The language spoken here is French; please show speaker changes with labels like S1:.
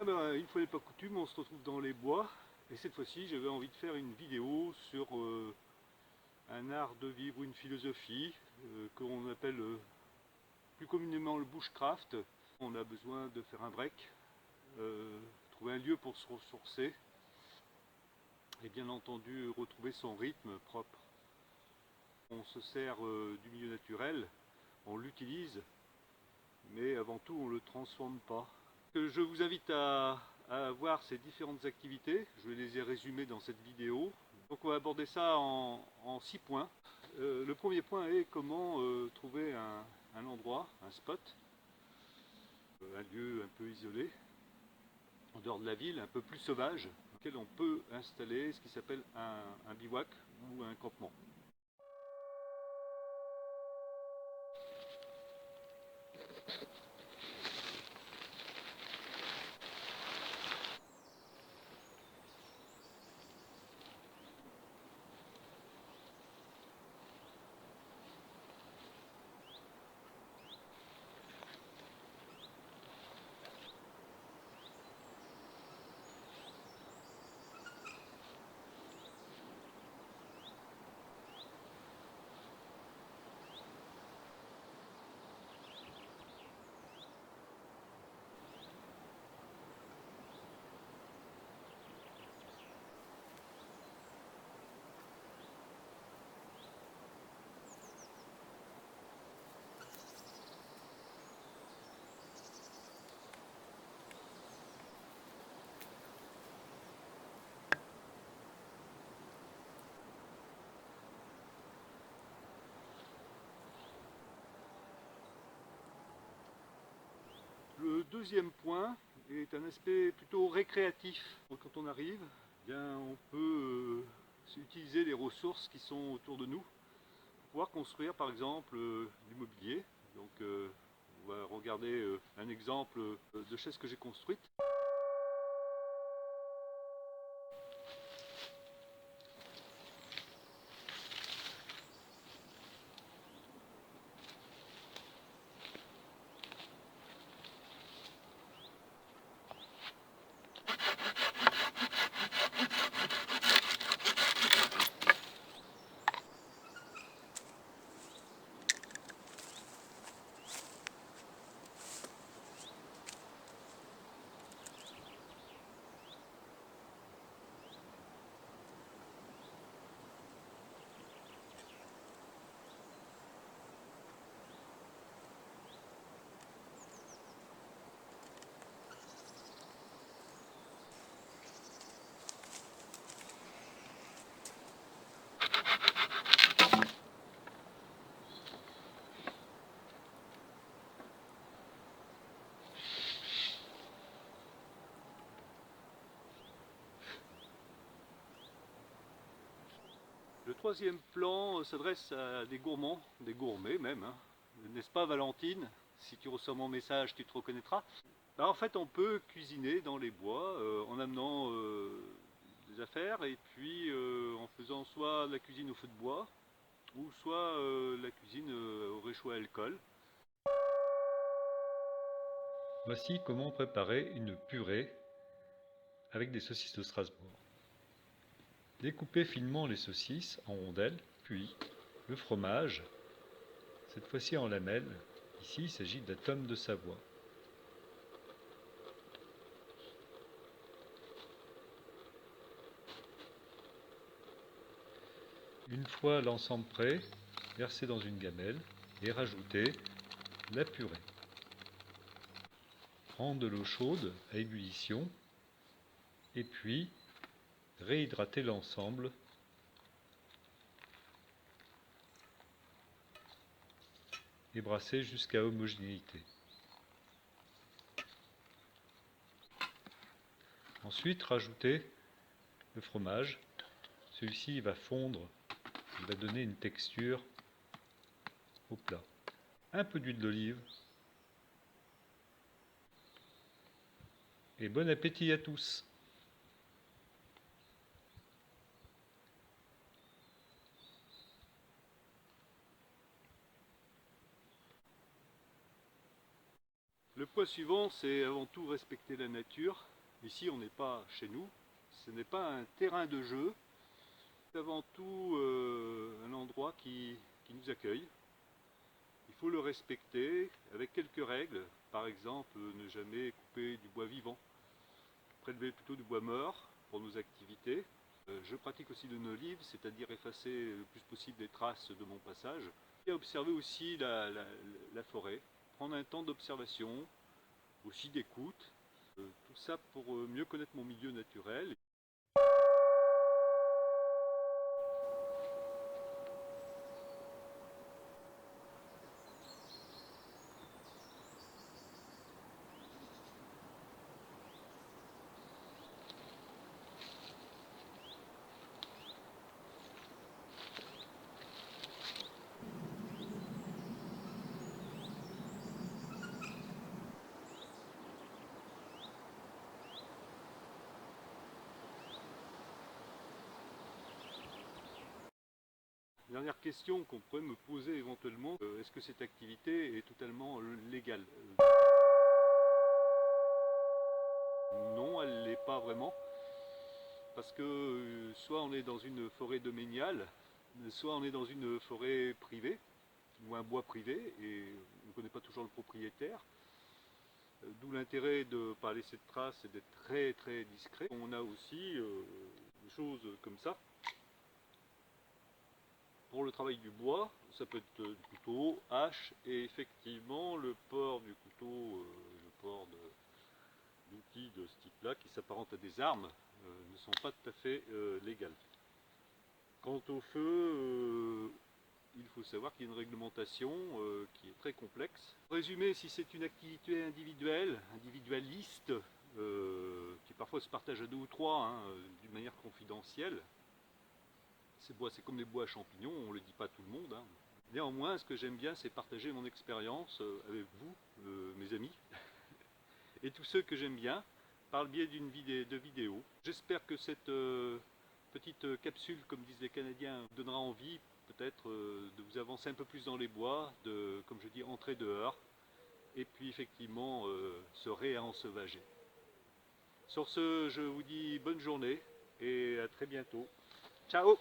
S1: ben, une fois n'est pas coutume, on se retrouve dans les bois. Et cette fois-ci, j'avais envie de faire une vidéo sur un art de vivre, une philosophie que l'on appelle plus communément le bushcraft. On a besoin de faire un break, trouver un lieu pour se ressourcer et bien entendu retrouver son rythme propre. On se sert du milieu naturel, on l'utilise, mais avant tout on ne le transforme pas. Je vous invite à voir ces différentes activités, je les ai résumées dans cette vidéo. Donc on va aborder ça en 6 points. Le premier point est comment trouver un endroit, un spot, un lieu un peu isolé, en dehors de la ville, un peu plus sauvage, dans lequel on peut installer ce qui s'appelle un bivouac ou un campement. Le deuxième point est un aspect plutôt récréatif. Quand on arrive, eh bien, on peut utiliser les ressources qui sont autour de nous pour pouvoir construire par exemple du mobilier. Donc on va regarder un exemple de chaise que j'ai construite. Le troisième plan s'adresse à des gourmands, des gourmets même, hein. N'est-ce pas Valentine? Si tu reçois mon message, tu te reconnaîtras. En fait, on peut cuisiner dans les bois en amenant des affaires et puis en faisant soit la cuisine au feu de bois ou soit la cuisine au réchaud à alcool.
S2: Voici comment préparer une purée avec des saucisses de Strasbourg. Découpez finement les saucisses en rondelles, puis le fromage, cette fois-ci en lamelles. Ici, il s'agit de la tome de Savoie. Une fois l'ensemble prêt, versez dans une gamelle et rajoutez la purée. Prendre de l'eau chaude à ébullition et puis réhydrater l'ensemble et brasser jusqu'à homogénéité. Ensuite, rajoutez le fromage. Celui-ci va fondre, il va donner une texture au plat. Un peu d'huile d'olive. Et bon appétit à tous!
S1: Le point suivant, c'est avant tout respecter la nature. Ici, on n'est pas chez nous, ce n'est pas un terrain de jeu, c'est avant tout un endroit qui nous accueille. Il faut le respecter avec quelques règles, par exemple ne jamais couper du bois vivant, prélever plutôt du bois mort pour nos activités. Je pratique aussi le no-live, c'est-à-dire effacer le plus possible les traces de mon passage. Et observer aussi la forêt, prendre un temps d'observation, aussi d'écoute, tout ça pour mieux connaître mon milieu naturel. Dernière question qu'on pourrait me poser éventuellement, est-ce que cette activité est totalement légale? Non, elle ne l'est pas vraiment, parce que soit on est dans une forêt domaniale, soit on est dans une forêt privée, ou un bois privé, et on ne connaît pas toujours le propriétaire. D'où l'intérêt de ne pas laisser de traces et d'être très très discret. On a aussi des choses comme ça. Pour le travail du bois, ça peut être du couteau, hache, et effectivement le port du couteau, le port d'outils de ce type-là, qui s'apparentent à des armes, ne sont pas tout à fait légales. Quant au feu, il faut savoir qu'il y a une réglementation qui est très complexe. Pour résumer, si c'est une activité individuelle, individualiste, qui parfois se partage à 2 ou 3 d'une manière confidentielle, ces bois, c'est comme les bois à champignons, on ne le dit pas à tout le monde. Néanmoins, ce que j'aime bien, c'est partager mon expérience avec vous, mes amis, et tous ceux que j'aime bien, par le biais de vidéos. J'espère que cette petite capsule, comme disent les Canadiens, vous donnera envie peut-être de vous avancer un peu plus dans les bois, de, comme je dis, entrer dehors, et puis effectivement se réensauvager. Sur ce, je vous dis bonne journée et à très bientôt. Ciao!